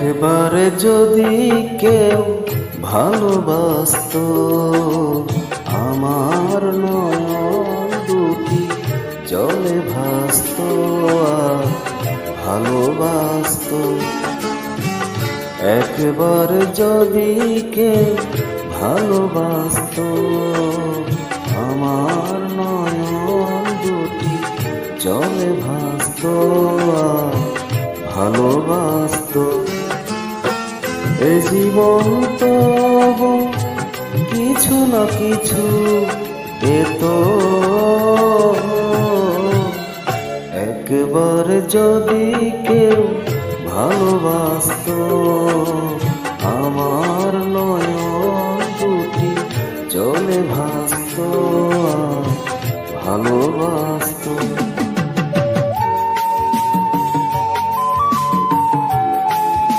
একবারে যদি কেউ ভালোবাসতো, আমার নয়ন দুটি জলে ভাসতো আর ভালোবাসতো। একবারে যদি কেউ ভালোবাসতো, আমার নয়ন দুটি জলে ভাসতো আর ভালোবাসতো। এ জীবন তবু কিছু না কিছু পেত, একবার যদি কেউ ভালোবাসতো, আমার নয়ন দুটি জলে ভাসতো আর ভালোবাসতো।